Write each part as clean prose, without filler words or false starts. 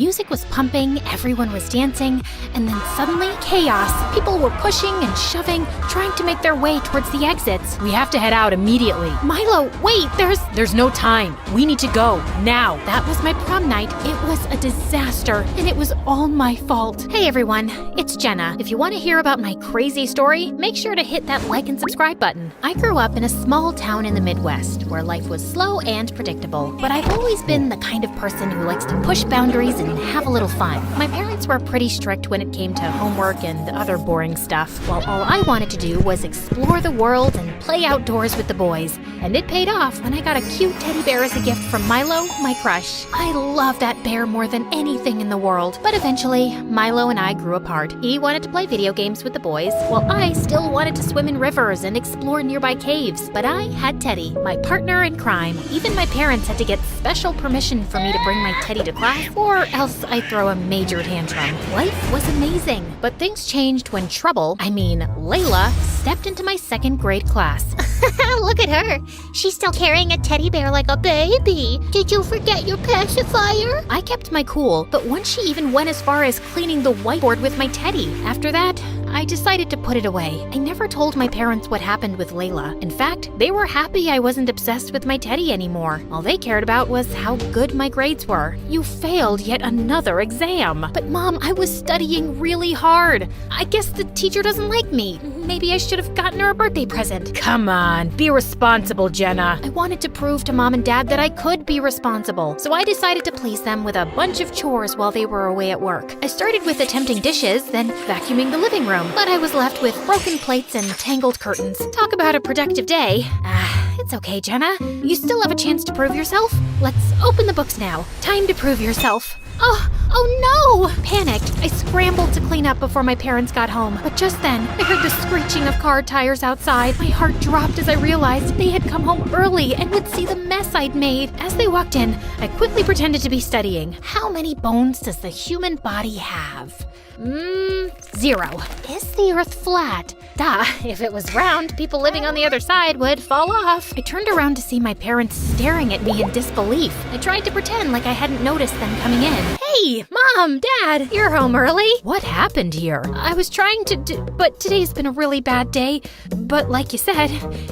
music was pumping, everyone was dancing, and then suddenly, chaos. People were pushing and shoving, trying to make their way towards the exits. We have to head out immediately. Milo, wait, There's no time. We need to go, now. That was my prom night. It was a disaster, and it was all my fault. Hey everyone, it's Jenna. If you want to hear about my crazy story, make sure to hit that like and subscribe button. I grew up in a small town in the Midwest, where life was slow and predictable, but I've always been the kind of person who likes to push boundaries and have a little fun. My parents were pretty strict when it came to homework and other boring stuff, while all I wanted to do was explore the world and play outdoors with the boys. And it paid off when I got a cute teddy bear as a gift from Milo, my crush. I love that bear more than anything in the world. But eventually, Milo and I grew apart. He wanted to play video games with the boys, while I still wanted to swim in rivers and explore nearby caves. But I had Teddy, my partner in crime. Even my parents had to get special permission for me to bring my Teddy to class, or else I'd throw a major tantrum. Life was amazing, but things changed when Layla, stepped into my second grade class. Look at her. She's still carrying a teddy bear like a baby. Did you forget your pacifier? I kept my cool, but once she even went as far as cleaning the whiteboard with my Teddy. After that, I decided to put it away. I never told my parents what happened with Layla. In fact, they were happy I wasn't obsessed with my Teddy anymore. All they cared about was how good my grades were. You failed yet another exam. But Mom, I was studying really hard. I guess the teacher doesn't like me. Maybe I should have gotten her a birthday present. Come on, be responsible, Jenna. I wanted to prove to Mom and Dad that I could be responsible, so I decided to please them with a bunch of chores while they were away at work. I started with attempting dishes, then vacuuming the living room, but I was left with broken plates and tangled curtains. Talk about a productive day. It's okay, Jenna. You still have a chance to prove yourself. Let's open the books now. Time to prove yourself. Oh no! Panicked, I scrambled to clean up before my parents got home. But just then, I heard the screeching of car tires outside. My heart dropped as I realized they had come home early and would see the mess I'd made. As they walked in, I quickly pretended to be studying. How many bones does the human body have? 0. Is the earth flat? Duh, if it was round, people living on the other side would fall off. I turned around to see my parents staring at me in disbelief. I tried to pretend like I hadn't noticed them coming in. Hey, Mom, Dad, you're home early. What happened here? I was trying to but today's been a really bad day. But like you said,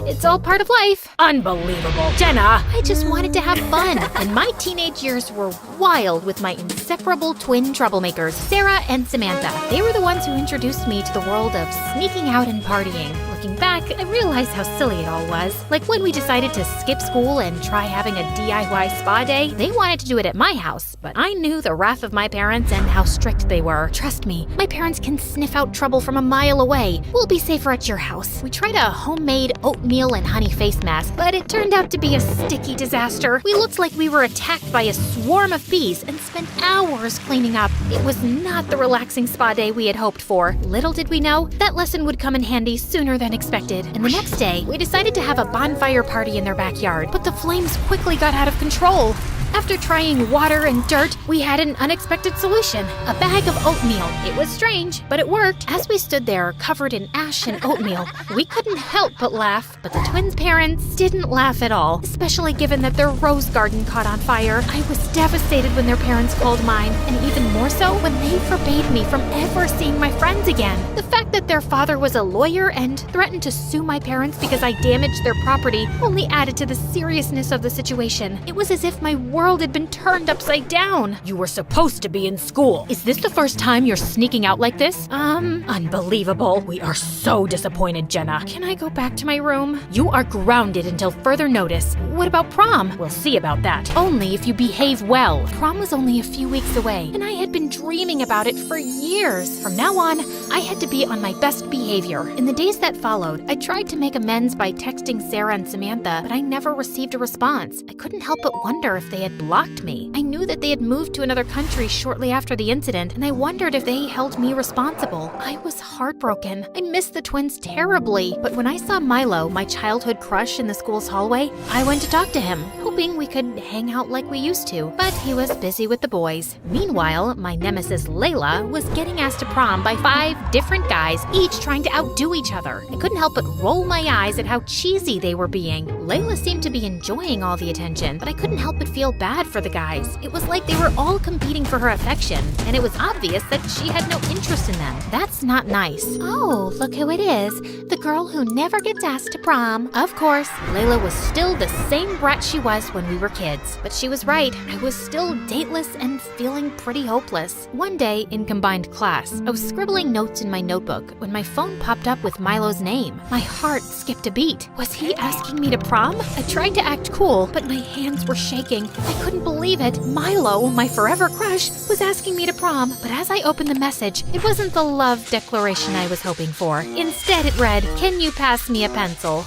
it's all part of life. Unbelievable. Jenna! I just wanted to have fun, and my teenage years were wild with my inseparable twin troublemakers, Sarah and Samantha. They were the ones who introduced me to the world of sneaking out and partying. Looking back, I realized how silly it all was. Like when we decided to skip school and try having a DIY spa day, they wanted to do it at my house, but I knew the wrath of my parents and how strict they were. Trust me, my parents can sniff out trouble from a mile away. We'll be safer at your house. We tried a homemade oatmeal and honey face mask, but it turned out to be a sticky disaster. We looked like we were attacked by a swarm of bees and spent hours cleaning up. It was not the relaxing spa day we had hoped for. Little did we know, that lesson would come in handy sooner than expected. And the next day, we decided to have a bonfire party in their backyard, but the flames quickly got out of control. After trying water and dirt, we had an unexpected solution: a bag of oatmeal. It was strange, but it worked. As we stood there, covered in ash and oatmeal, we couldn't help but laugh. But the twins' parents didn't laugh at all, especially given that their rose garden caught on fire. I was devastated when their parents called mine, and even more so when they forbade me from ever seeing my friends again. The fact that their father was a lawyer and threatened to sue my parents because I damaged their property only added to the seriousness of the situation. It was as if my world had been turned upside down. You were supposed to be in school. Is this the first time you're sneaking out like this? Unbelievable. We are so disappointed, Jenna. Can I go back to my room? You are grounded until further notice. What about prom? We'll see about that. Only if you behave well. Prom was only a few weeks away, and I had been dreaming about it for years. From now on, I had to be on my best behavior. In the days that followed, I tried to make amends by texting Sarah and Samantha, but I never received a response. I couldn't help but wonder if they had blocked me. I knew that they had moved to another country shortly after the incident, and I wondered if they held me responsible. I was heartbroken. I missed the twins terribly, but when I saw Milo, my childhood crush, in the school's hallway, I went to talk to him, hoping we could hang out like we used to, but he was busy with the boys. Meanwhile, my nemesis Layla was getting asked to prom by 5 different guys, each trying to outdo each other. I couldn't help but roll my eyes at how cheesy they were being. Layla seemed to be enjoying all the attention, but I couldn't help but feel bad for the guys. It was like they were all competing for her affection, and it was obvious that she had no interest in them. That's not nice. Oh, look who it is. The girl who never gets asked to prom. Of course, Layla was still the same brat she was when we were kids. But she was right. I was still dateless and feeling pretty hopeless. One day, in combined class, I was scribbling notes in my notebook when my phone popped up with Milo's name. My heart skipped a beat. Was he asking me to prom? I tried to act cool, but my hands were shaking. I couldn't believe it. Milo, my forever crush, was asking me to prom. But as I opened the message, it wasn't the love declaration I was hoping for. Instead, it read, "Can you pass me a pencil?"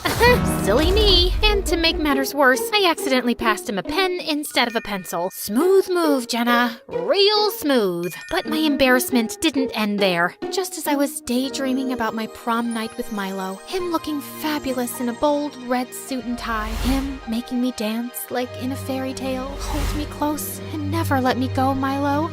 Silly me. And to make matters worse, I accidentally passed him a pen instead of a pencil. Smooth move, Jenna. Real smooth. But my embarrassment didn't end there. Just as I was daydreaming about my prom night with Milo, him looking fabulous in a bold red suit and tie, him making me dance like in a fairy tale, hold me close and never let me go, Milo.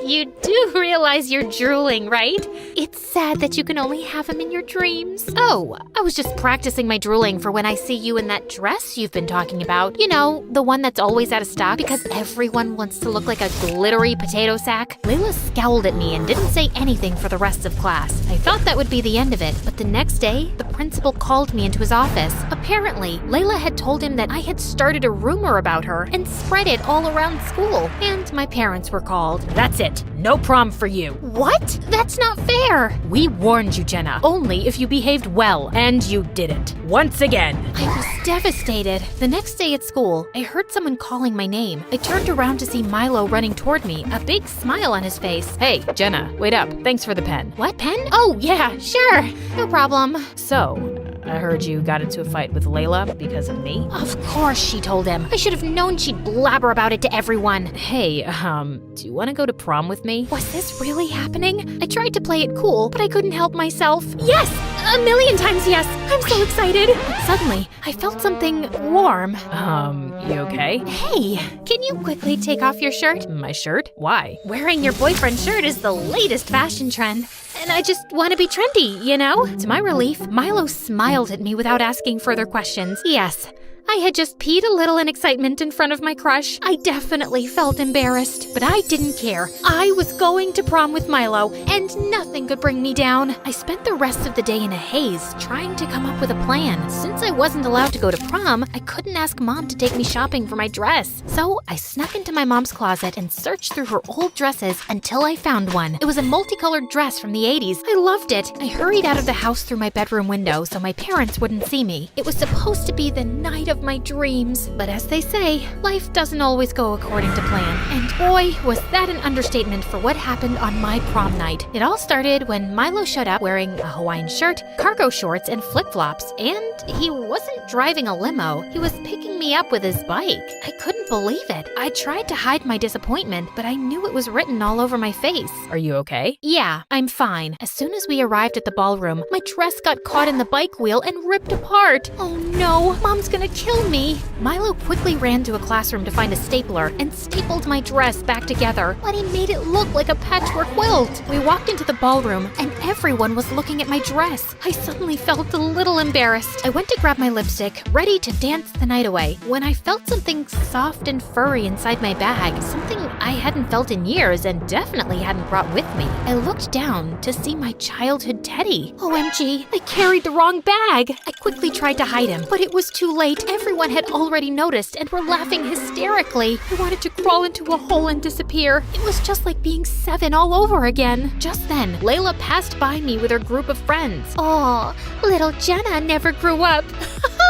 You do realize you're drooling, right? It's sad that you can only have him in your dreams. Oh, I was just practicing my drooling for when I see you in that dress you've been talking about. You know, the one that's always out of stock because everyone wants to look like a glittery potato sack. Layla scowled at me and didn't say anything for the rest of class. I thought that would be the end of it, but the next day, the principal called me into his office. Apparently, Layla had told him that I had started a rumor about her and spread it all around school, and my parents were called. That's it. No prom for you. What? That's not fair. We warned you, Jenna, only if you behaved well, and you didn't. Once again. I was devastated. The next day at school, I heard someone calling my name. I turned around to see Milo running toward me, a big smile on his face. Hey, Jenna, wait up. Thanks for the pen. What pen? Oh, yeah, sure. No problem. So, I heard you got into a fight with Layla because of me? Of course she told him. I should have known she'd blabber about it to everyone. Hey, do you want to go to prom with me? Was this really happening? I tried to play it cool, but I couldn't help myself. Yes! A million times yes! I'm so excited! But suddenly, I felt something warm. You okay? Hey, can you quickly take off your shirt? My shirt? Why? Wearing your boyfriend's shirt is the latest fashion trend. And I just want to be trendy, you know? To my relief, Milo smiled at me without asking further questions. Yes, I had just peed a little in excitement in front of my crush. I definitely felt embarrassed, but I didn't care. I was going to prom with Milo, and nothing could bring me down. I spent the rest of the day in a haze, trying to come up with a plan. Since I wasn't allowed to go to prom, I couldn't ask Mom to take me shopping for my dress. So I snuck into my mom's closet and searched through her old dresses until I found one. It was a multicolored dress from the 80s. I loved it. I hurried out of the house through my bedroom window so my parents wouldn't see me. It was supposed to be the night of my dreams, but as they say, life doesn't always go according to plan. And boy, was that an understatement for what happened on my prom night. It all started when Milo showed up wearing a Hawaiian shirt, cargo shorts, and flip-flops, and he wasn't driving a limo. He was picking me up with his bike. I couldn't believe it. I tried to hide my disappointment, but I knew it was written all over my face. Are you okay? Yeah, I'm fine. As soon as we arrived at the ballroom, my dress got caught in the bike wheel and ripped apart. Oh no, Mom's gonna kill me. Milo quickly ran to a classroom to find a stapler and stapled my dress back together, but he made it look like a patchwork quilt. We walked into the ballroom and everyone was looking at my dress. I suddenly felt a little embarrassed. I went to grab my lipstick, ready to dance the night away, when I felt something soft and furry inside my bag, something I hadn't felt in years and definitely hadn't brought with me. I looked down to see my childhood teddy. OMG, I carried the wrong bag. I quickly tried to hide him, but it was too late. Everyone had already noticed and were laughing hysterically. I wanted to crawl into a hole and disappear. It was just like being 7 all over again. Just then, Layla passed by me with her group of friends. Oh, little Jenna never grew up.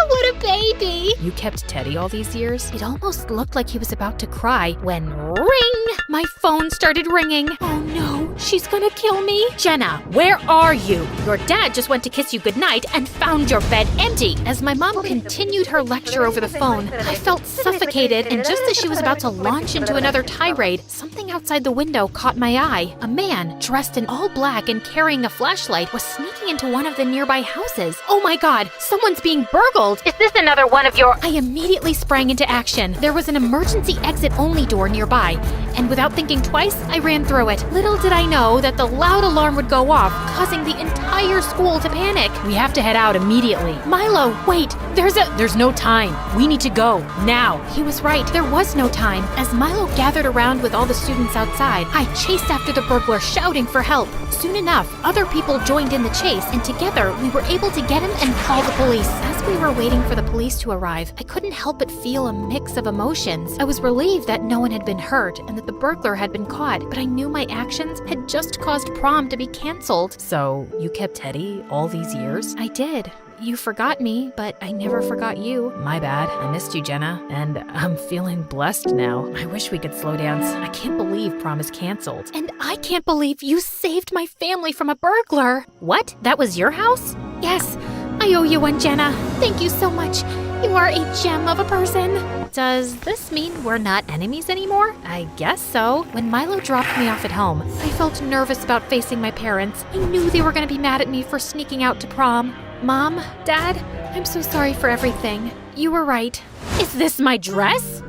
What a baby! You kept Teddy all these years? It almost looked like he was about to cry when ring! My phone started ringing. Oh no, she's gonna kill me. Jenna, where are you? Your dad just went to kiss you goodnight and found your bed empty. As my mom continued her lecture over the phone, I felt suffocated, and just as she was about to launch into another tirade, something outside the window caught my eye. A man, dressed in all black and carrying a flashlight, was sneaking into one of the nearby houses. Oh my god, someone's being burgled! Is this another one of your... I immediately sprang into action. There was an emergency exit-only door nearby, and without thinking twice, I ran through it. Little did I know that the loud alarm would go off, causing the entire school to panic. We have to head out immediately. Milo, wait, There's no time. We need to go, now. he was right. There was no time. As Milo gathered around with all the students outside, I chased after the burglar, shouting for help. Soon enough, other people joined in the chase, and together we were able to get him and call the police. As we were waiting for the police to arrive, I couldn't help but feel a mix of emotions. I was relieved that no one had been hurt and that the burglar had been caught, but I knew my actions had just caused prom to be canceled. So, you kept Teddy all these years? I did. You forgot me, but I never forgot you. My bad. I missed you, Jenna. And I'm feeling blessed now. I wish we could slow dance. I can't believe prom is canceled. And I can't believe you saved my family from a burglar. What? That was your house? Yes, I owe you one, Jenna. Thank you so much. You are a gem of a person. Does this mean we're not enemies anymore? I guess so. When Milo dropped me off at home, I felt nervous about facing my parents. I knew they were going to be mad at me for sneaking out to prom. Mom, Dad, I'm so sorry for everything. You were right. Is this my dress?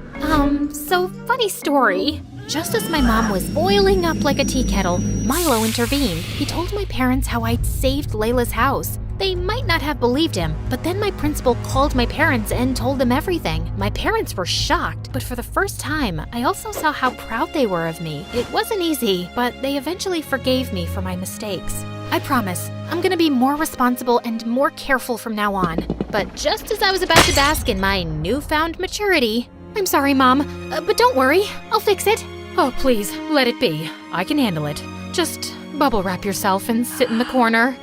So funny story. Just as my mom was boiling up like a tea kettle, Milo intervened. He told my parents how I'd saved Layla's house. They might not have believed him, but then my principal called my parents and told them everything. My parents were shocked, but for the first time, I also saw how proud they were of me. It wasn't easy, but they eventually forgave me for my mistakes. I promise, I'm gonna be more responsible and more careful from now on. But just as I was about to bask in my newfound maturity, I'm sorry, Mom, but don't worry, I'll fix it. Oh, please, let it be. I can handle it. Just bubble wrap yourself and sit in the corner.